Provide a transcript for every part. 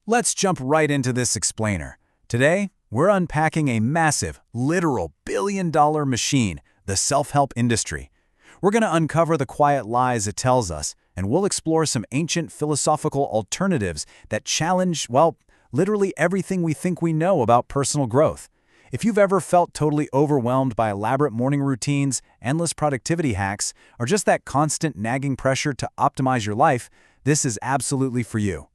Let's jump right into this explainer. Today, we're unpacking a massive, literal billion-dollar machine, the self-help industry. We're going to uncover the quiet lies it tells us, and we'll explore some ancient philosophical alternatives that challenge, well, literally everything we think we know about personal growth. If you've ever felt totally overwhelmed by elaborate morning routines, endless productivity hacks, or just that constant nagging pressure to optimize your life, this is absolutely for you.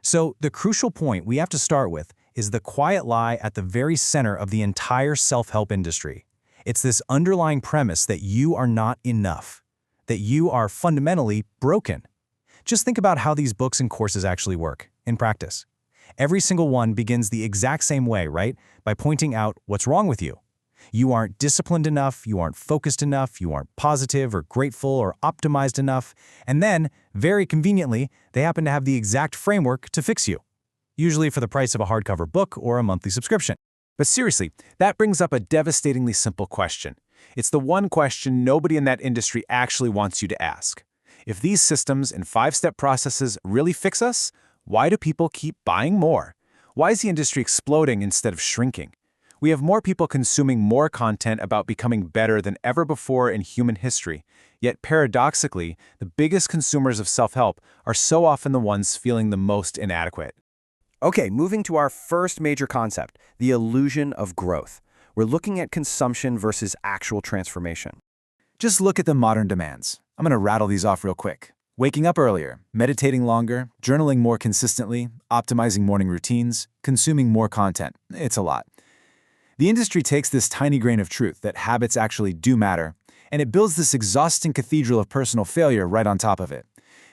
So, the crucial point we have to start with is the quiet lie at the very center of the entire self-help industry. It's this underlying premise that you are not enough, that you are fundamentally broken. Just think about how these books and courses actually work in practice. Every single one begins the exact same way, right? By pointing out what's wrong with you. You aren't disciplined enough, you aren't focused enough, you aren't positive or grateful or optimized enough, and then, very conveniently, they happen to have the exact framework to fix you. Usually for the price of a hardcover book or a monthly subscription. But seriously, that brings up a devastatingly simple question. It's the one question nobody in that industry actually wants you to ask. If these systems and five-step processes really fix us, why do people keep buying more? Why is the industry exploding instead of shrinking? We have more people consuming more content about becoming better than ever before in human history. Yet paradoxically, the biggest consumers of self-help are so often the ones feeling the most inadequate. Okay, moving to our first major concept, the illusion of growth. We're looking at consumption versus actual transformation. Just look at the modern demands. I'm going to rattle these off real quick. Waking up earlier, meditating longer, journaling more consistently, optimizing morning routines, consuming more content. It's a lot. The industry takes this tiny grain of truth that habits actually do matter, and it builds this exhausting cathedral of personal failure right on top of it.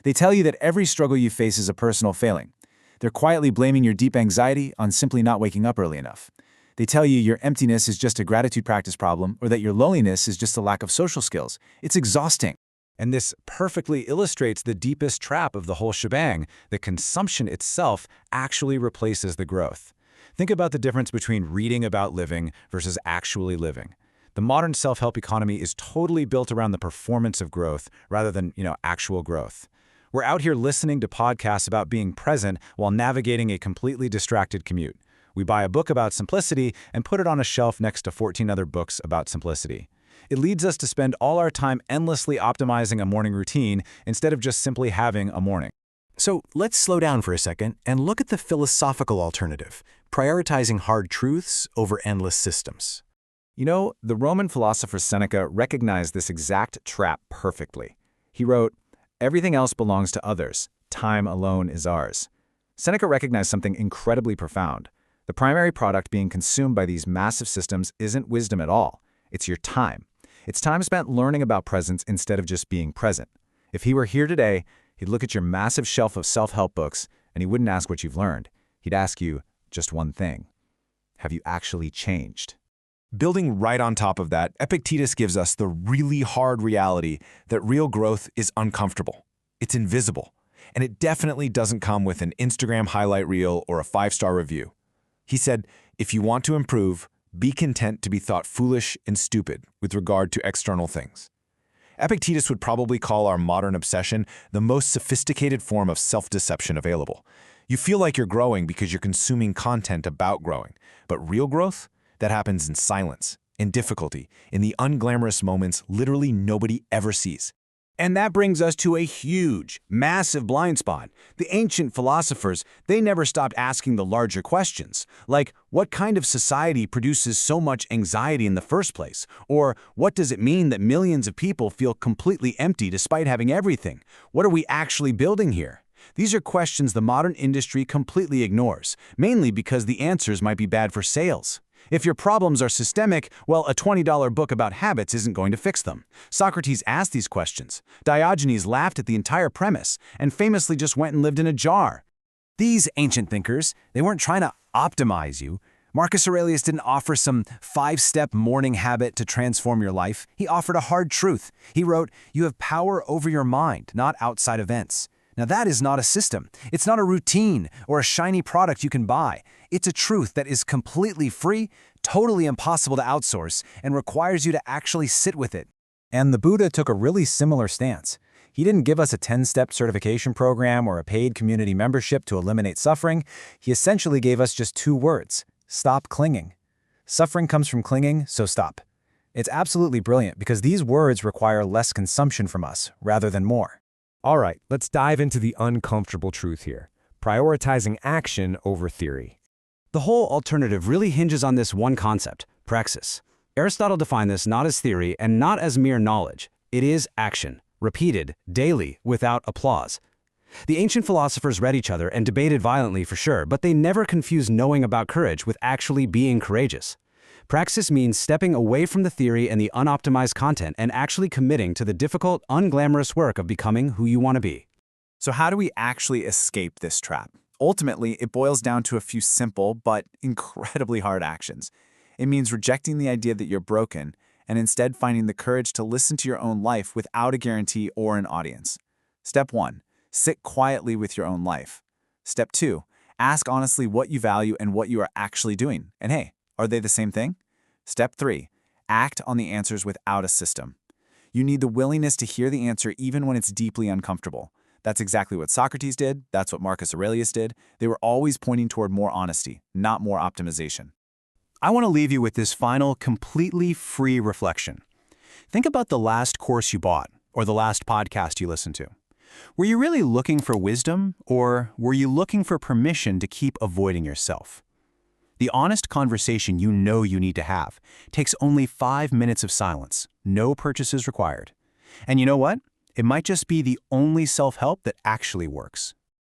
They tell you that every struggle you face is a personal failing. They're quietly blaming your deep anxiety on simply not waking up early enough. They tell you your emptiness is just a gratitude practice problem or that your loneliness is just a lack of social skills. It's exhausting. And this perfectly illustrates the deepest trap of the whole shebang, that consumption itself actually replaces the growth. Think about the difference between reading about living versus actually living. The modern self-help economy is totally built around the performance of growth rather than, actual growth. We're out here listening to podcasts about being present while navigating a completely distracted commute. We buy a book about simplicity and put it on a shelf next to 14 other books about simplicity. It leads us to spend all our time endlessly optimizing a morning routine instead of just simply having a morning. So let's slow down for a second and look at the philosophical alternative, prioritizing hard truths over endless systems. The Roman philosopher Seneca recognized this exact trap perfectly. He wrote, "Everything else belongs to others. Time alone is ours." Seneca recognized something incredibly profound. The primary product being consumed by these massive systems isn't wisdom at all. It's your time. It's time spent learning about presence instead of just being present. If he were here today, he'd look at your massive shelf of self-help books, and he wouldn't ask what you've learned. He'd ask you just one thing. Have you actually changed? Building right on top of that, Epictetus gives us the really hard reality that real growth is uncomfortable. It's invisible, and it definitely doesn't come with an Instagram highlight reel or a 5-star review. He said, if you want to improve, be content to be thought foolish and stupid with regard to external things. Epictetus would probably call our modern obsession the most sophisticated form of self-deception available. You feel like you're growing because you're consuming content about growing, but real growth? That happens in silence, in difficulty, in the unglamorous moments literally nobody ever sees. And that brings us to a huge, massive blind spot. The ancient philosophers, they never stopped asking the larger questions, like what kind of society produces so much anxiety in the first place? Or what does it mean that millions of people feel completely empty despite having everything? What are we actually building here? These are questions the modern industry completely ignores, mainly because the answers might be bad for sales. If your problems are systemic, well, a $20 book about habits isn't going to fix them. Socrates asked these questions. Diogenes laughed at the entire premise and famously just went and lived in a jar. These ancient thinkers, they weren't trying to optimize you. Marcus Aurelius didn't offer some 5-step morning habit to transform your life. He offered a hard truth. He wrote, "You have power over your mind, not outside events." Now that is not a system. It's not a routine or a shiny product you can buy. It's a truth that is completely free, totally impossible to outsource, and requires you to actually sit with it. And the Buddha took a really similar stance. He didn't give us a 10-step certification program or a paid community membership to eliminate suffering. He essentially gave us just 2 words: stop clinging. Suffering comes from clinging, so stop. It's absolutely brilliant because these words require less consumption from us rather than more. All right, let's dive into the uncomfortable truth here: prioritizing action over theory. The whole alternative really hinges on this one concept, praxis. Aristotle defined this not as theory and not as mere knowledge. It is action, repeated, daily, without applause. The ancient philosophers read each other and debated violently for sure, but they never confused knowing about courage with actually being courageous. Praxis means stepping away from the theory and the unoptimized content and actually committing to the difficult, unglamorous work of becoming who you want to be. So how do we actually escape this trap? Ultimately, it boils down to a few simple but incredibly hard actions. It means rejecting the idea that you're broken and instead finding the courage to listen to your own life without a guarantee or an audience. Step 1. Sit quietly with your own life. Step 2. Ask honestly what you value and what you are actually doing. And hey, are they the same thing? Step 3. Act on the answers without a system. You need the willingness to hear the answer even when it's deeply uncomfortable. That's exactly what Socrates did. That's what Marcus Aurelius did. They were always pointing toward more honesty, not more optimization. I want to leave you with this final, completely free reflection. Think about the last course you bought or the last podcast you listened to. Were you really looking for wisdom, or were you looking for permission to keep avoiding yourself? The honest conversation you know you need to have takes only 5 minutes of silence, no purchases required. And you know what? It might just be the only self-help that actually works.